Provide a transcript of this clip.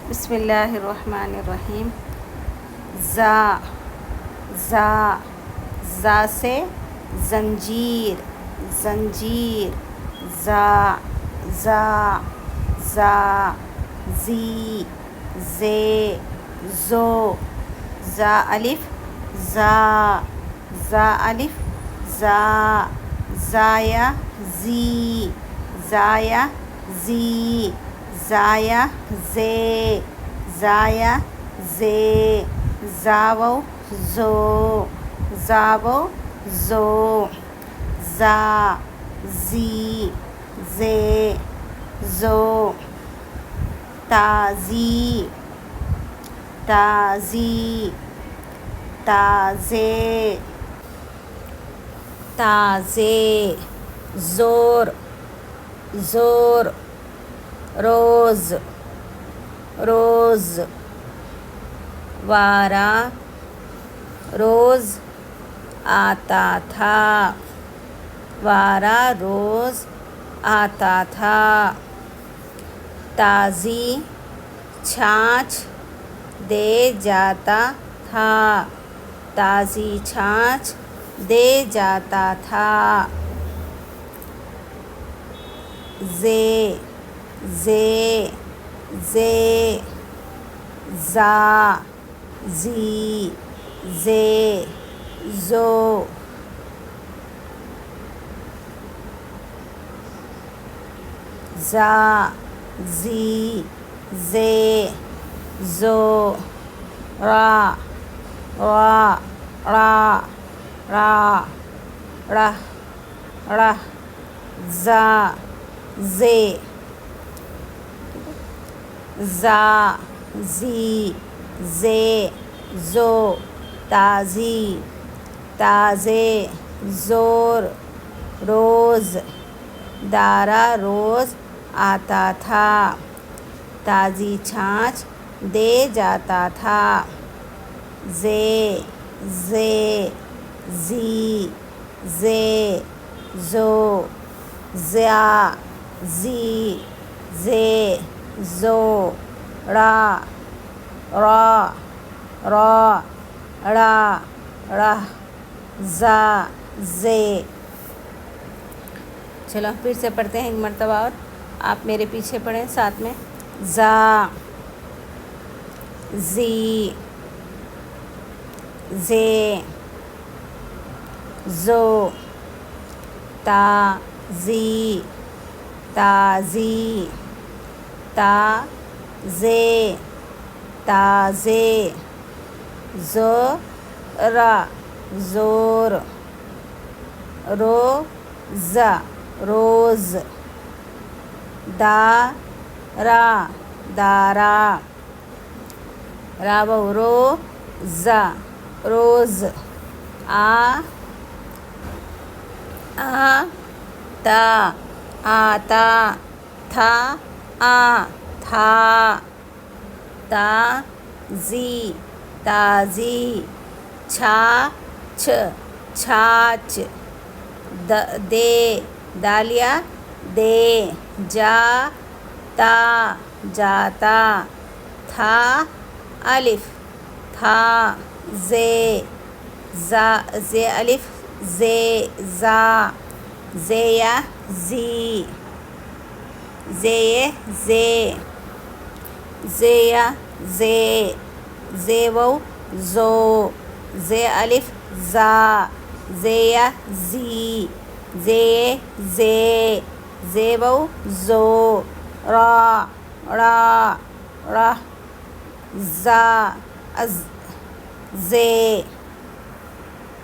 बिस्मिल्लाहिर्रहमानिर्रहीम। ज़ा ज़ा ज़ा से ज़ंजीर ज़ंजीर। ज़ा ज़ा ज़ा ज़ी ज़े ज़ो। ज़ा अलिफ ज़ा ज़ा अलिफ ज़ा ज़ाया ज़ी ज़ाया ज़ी ज़ाया ज़े ज़ाया ज़े ज़ावो ज़ो ज़ावो ज़ो। ज़ा ज़ी ज़े ज़ो। ताज़ी ताज़ी ताज़े ताज़े। ज़ोर ज़ोर। रोज़ रोज़। वारा रोज़ आता था वारा रोज़ आता था। ताज़ी छाछ दे जाता था ताज़ी छाछ दे जाता था। ज़े ज़े ज़े ज़ा ज़ी ज़े ज़ो। ज़ा ज़ी ज़े ज़ो। रा रा रा रा रह रह। ज़ा ज़े ज़ा ज़ी ज़े ज़ो। ताज़ी ताज़े। ज़ोर रोज़। दारा रोज़ आता था ताज़ी छाछ दे जाता था। ज़े ज़े ज़ी ज़े ज़ो। ज़ा ज़ी ज़े ज़ो। रा रा रा रा रह। ज़ा ज़े। चलो फिर से पढ़ते हैं एक मर्तबा और आप मेरे पीछे पढ़ें साथ में। ज़ा ज़ी ज़े ज़ो। ताज़ी ताज़ी ताज़े ताज़े। ज़ोरा ज़ोर। रोज़ा रोज़। दारा दारा। रावो रोज़ा रोज़। आता आता था था। ताज़ी ताज़ी। छाछ छाछ। दे दालिया दे। जाता जाता। था अलिफ था। ज़े ज़ा ज़े अलिफ ज़े ज़ा ज़ेया ज़ी ज़ेये ज़े ज़ेया ज़े ज़ेवो ज़ो। ज़े अलिफ ज़ा ज़ेया ज़ी ज़ेये ज़े ज़ेवो ज़ो। रा रा रह। ज़ा ज़े